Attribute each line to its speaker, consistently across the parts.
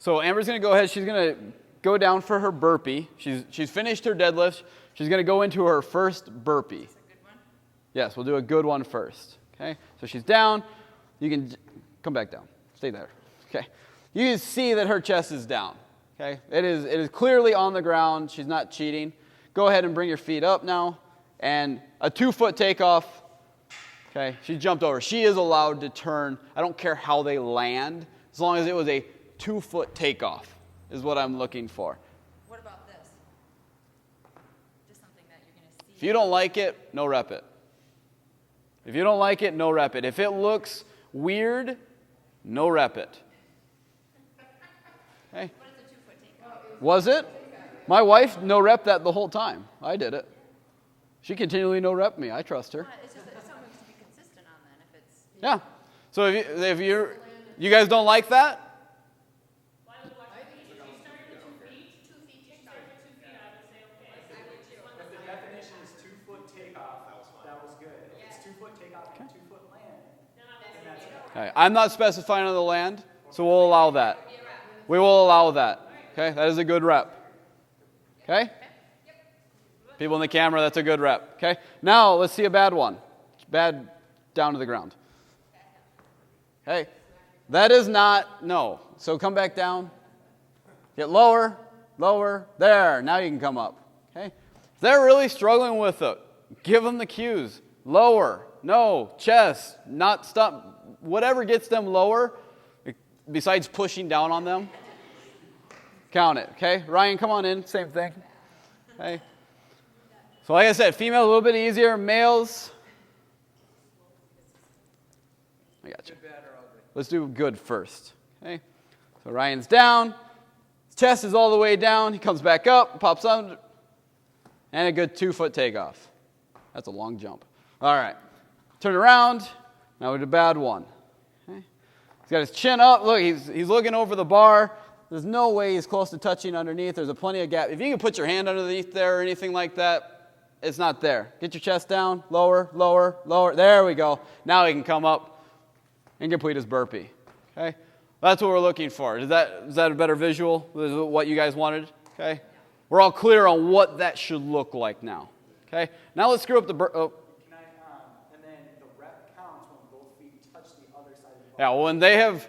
Speaker 1: So Amber's going to go ahead. She's going to go down for her burpee. She's finished her deadlift. She's going to go into her first burpee.
Speaker 2: Is this a good one?
Speaker 1: Yes, we'll do a good one first. Okay, so she's down. You can come back down. Stay there. Okay, you can see that her chest is down. Okay, it is clearly on the ground. She's not cheating. Go ahead and bring your feet up now, and a 2-foot takeoff. Okay, she jumped over. She is allowed to turn. I don't care how they land, as long as it was a 2-foot takeoff is what I'm looking for.
Speaker 2: What about this? Just something that you're going to see.
Speaker 1: If you don't like it, no rep it. If you don't like it, no rep it. If it looks weird, no rep it. Okay.
Speaker 2: What is a 2-foot takeoff?
Speaker 1: Was it? My wife no rep that the whole time. I did it. She continually no rep me. I trust her.
Speaker 2: It's just it's something to be consistent on then. If it's
Speaker 1: Yeah. So if you guys don't like that,
Speaker 3: The definition is 2-foot takeoff. That was good. If it's 2-foot takeoff and 2-foot land, then that's it.
Speaker 1: okay, I'm not specifying on the land, so we'll allow that. We will allow that. Okay, that is a good rep. Okay? People in the camera, that's a good rep. Okay? Now, let's see a bad one. Bad down to the ground. Okay? That is not, no. So come back down. Get lower, lower. There. Now you can come up. Okay? If they're really struggling with it, give them the cues. Lower. No. Chest. Not stop. Whatever gets them lower, besides pushing down on them, count it. Okay? Ryan, come on in. Same thing. Okay? So like I said, female a little bit easier. Males, I got you. Let's do good first. Okay. So Ryan's down. His chest is all the way down. He comes back up, pops under, and a good 2-foot takeoff. That's a long jump. All right. Turn around. Now we do a bad one. Okay. He's got his chin up. Look, he's looking over the bar. There's no way he's close to touching underneath. There's a plenty of gap. If you can put your hand underneath there or anything like that, it's not there. Get your chest down. Lower, lower, lower. There we go. Now he can come up and complete his burpee. Okay? That's what we're looking for. Is that a better visual? Is it what you guys wanted? Okay? We're all clear on what that should look like now. Okay? Now let's screw up the
Speaker 3: and then the rep counts when both feet touch the other side of the
Speaker 1: Yeah, when they have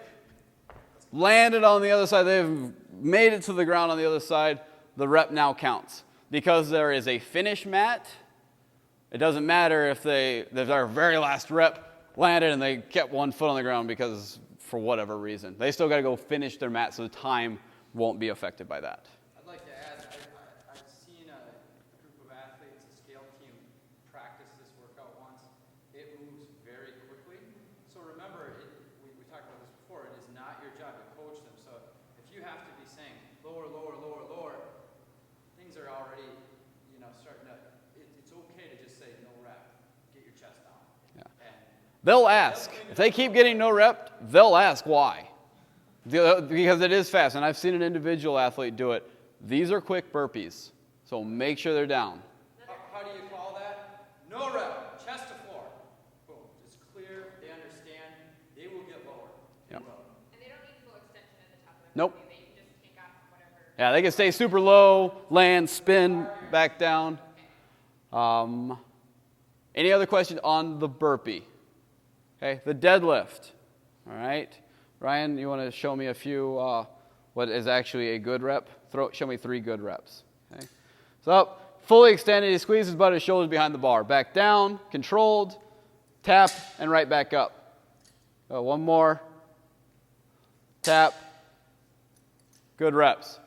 Speaker 1: landed on the other side, they've made it to the ground on the other side, the rep now counts. Because there is a finish mat, it doesn't matter if their very last rep landed and they kept 1 foot on the ground because for whatever reason. They still got to go finish their mat, so the time won't be affected by that.
Speaker 4: I'd like to add, I've seen a group of athletes, a scale team, practice this workout once. It moves very quickly. So remember, we talked about this before, it is not your job to coach them. So if you have to be saying lower, lower, lower, lower, things are already, starting to, it's okay to just say no rep, get your chest down.
Speaker 1: Yeah. They'll ask. If they keep getting no rep, they'll ask why. Because it is fast, and I've seen an individual athlete do it. These are quick burpees, so make sure they're down.
Speaker 4: How do you call that? No rep, chest to floor. Boom. It's clear, they understand, they will get lower.
Speaker 1: Yep.
Speaker 2: and they don't need full extension at the top of the
Speaker 1: Nope.
Speaker 2: burpee. They can just take off whatever.
Speaker 1: Yeah, they can stay super low, land, spin, back down. Any other questions on the burpee? Okay, the deadlift. All right. Ryan, you want to show me a few, what is actually a good rep? Show me 3 good reps. Okay. So up, fully extended, he squeezes his butt, his shoulders behind the bar. Back down, controlled, tap, and right back up. One more. Tap. Good reps.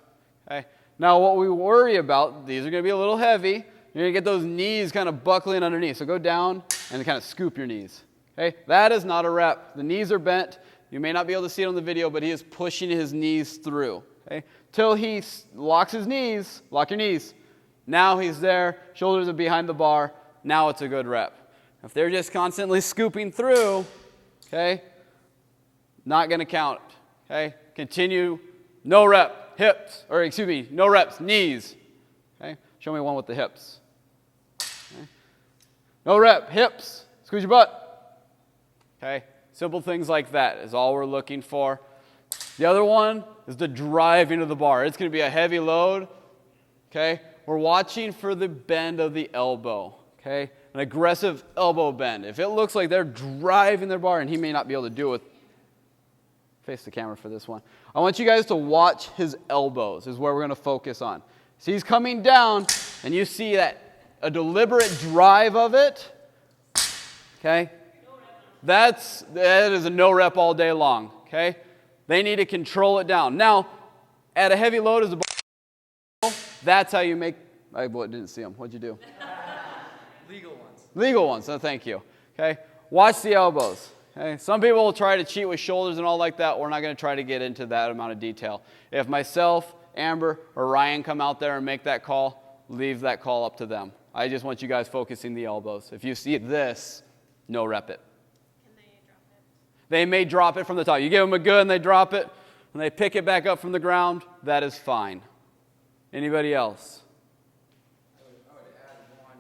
Speaker 1: Okay. Now what we worry about, these are going to be a little heavy. You're going to get those knees kind of buckling underneath. So go down and kind of scoop your knees. Okay? That is not a rep. The knees are bent. You may not be able to see it on the video, but he is pushing his knees through. Okay? Till he locks his knees. Lock your knees. Now he's there. Shoulders are behind the bar. Now it's a good rep. If they're just constantly scooping through, okay, not going to count. Okay? Continue. No rep. Hips. Or excuse me, no reps. Knees. Okay? Show me one with the hips. Okay? No rep. Hips. Squeeze your butt. Okay? Simple things like that is all we're looking for. The other one is the drive into the bar. It's going to be a heavy load. Okay? We're watching for the bend of the elbow. Okay? An aggressive elbow bend. If it looks like they're driving their bar, and he may not be able to do it, face the camera for this one. I want you guys to watch his elbows, is where we're going to focus on. So he's coming down, and you see that a deliberate drive of it. Okay? That is a no rep all day long. Okay? They need to control it down. Now, at a heavy load as a bar, that's how you make, I didn't see them. What'd you do?
Speaker 4: Legal ones.
Speaker 1: Legal ones, so thank you. Okay? Watch the elbows. Okay? Some people will try to cheat with shoulders and all like that. We're not going to try to get into that amount of detail. If myself, Amber, or Ryan come out there and make that call, leave that call up to them. I just want you guys focusing the elbows. If you see this, no rep it.
Speaker 2: Can they drop it?
Speaker 1: They may drop it from the top. You give them a good and they drop it, and they pick it back up from the ground, that is fine. Anybody else?
Speaker 4: I would add one.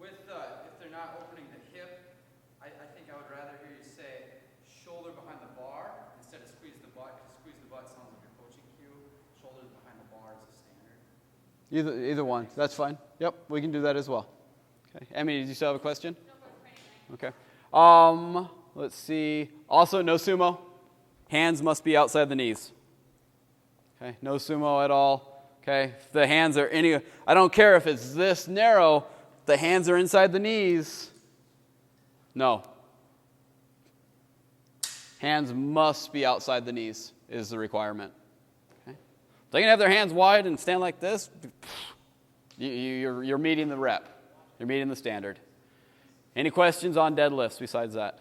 Speaker 4: If they're not opening the hip, I think I would rather hear you say shoulder behind the bar instead of squeeze the butt, because squeeze the butt sounds like a coaching cue. Shoulders behind the bar is a standard.
Speaker 1: Either one. That's fine. Yep, we can do that as well. Okay. Emmy, did you still have a question? Okay. Let's see. Also, no sumo. Hands must be outside the knees. Okay. No sumo at all. Okay. If the hands are I don't care if it's this narrow. The hands are inside the knees. No. Hands must be outside the knees is the requirement. Okay. They can have their hands wide and stand like this. You're meeting the rep. You're meeting the standard. Any questions on deadlifts besides that?